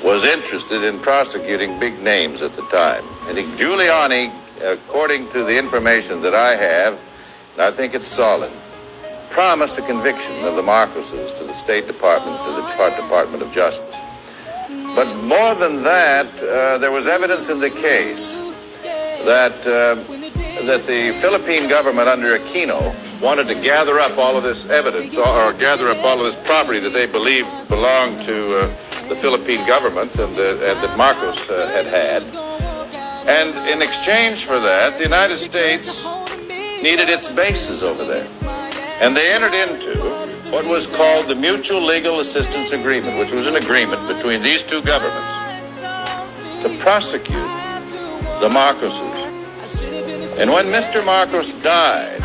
was interested in prosecuting big names at the time. And Giuliani, according to the information that I have, and I think it's solid, promised a conviction of the Marcoses to the State Department, to the Department of Justice. But more than that, there was evidence in the case that the Philippine government under Aquino wanted to gather up all of this evidence or gather up all of this property that they believed belonged to the Philippine government and that Marcos had. And in exchange for that, the United States needed its bases over there. And they entered into what was called the Mutual Legal Assistance Agreement, which was an agreement between these two governments to prosecute the Marcoses. And when Mr. Marcos died,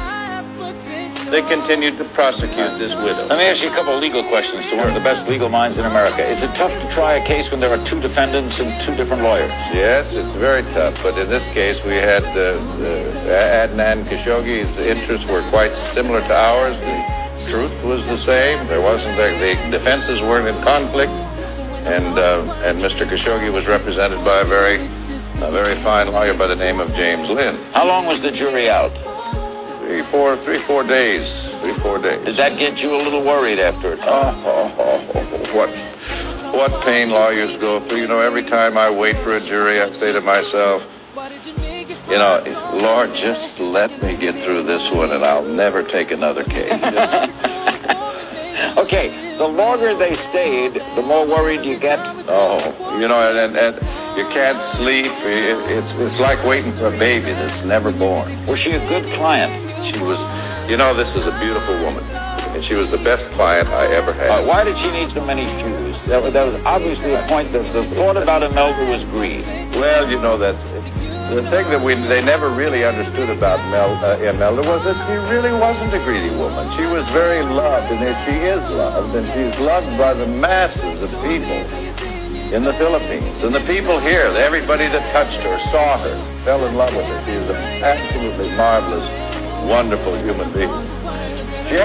they continued to prosecute this widow. Let me ask you a couple of legal questions to one of the best legal minds in America. Is it tough to try a case when there are two defendants and two different lawyers? Yes, it's very tough. But in this case, we had Adnan Khashoggi's interests were quite similar to ours. The truth was the same. There wasn't the defenses weren't in conflict, and Mr. Khashoggi was represented by a very fine lawyer by the name of James Lynn. How long was the jury out? 3-4 days. 3-4 days. Did that get you a little worried after it? What pain lawyers go through. You know, every time I wait for a jury, I say to myself, you know, Lord, just let me get through this one and I'll never take another case. Okay, the longer they stayed, the more worried you get? Oh, you know, and you can't sleep. It's like waiting for a baby that's never born. Was she a good client? She was, you know, this is a beautiful woman. And she was the best client I ever had. Why did she need so many shoes? That was obviously a point that the thought about Imelda was greed. Well, you know, that the thing that they never really understood about Imelda was that she really wasn't a greedy woman. She was very loved, and she is loved, and she's loved by the masses of people in the Philippines. And the people here, everybody that touched her, saw her, fell in love with her. She was an absolutely marvelous, wonderful human being. She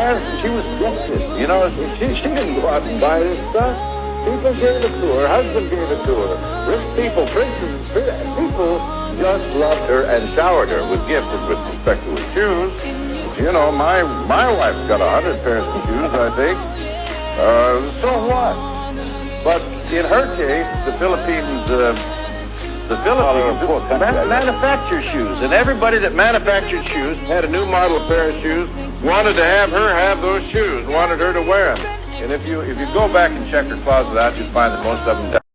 was gifted. You know, she didn't go out and buy this stuff. People gave it to her. Husband gave it to her. Rich people, princes, people just loved her and showered her with gifts. And with respect to her shoes, you know, my wife's got 100 pairs of shoes, I think. So what? But in her case, the Philippines manufacture shoes, and everybody that manufactured shoes had a new model pair of shoes, wanted to have her have those shoes, wanted her to wear them. And if you go back and check her closet out, you'll find that most of them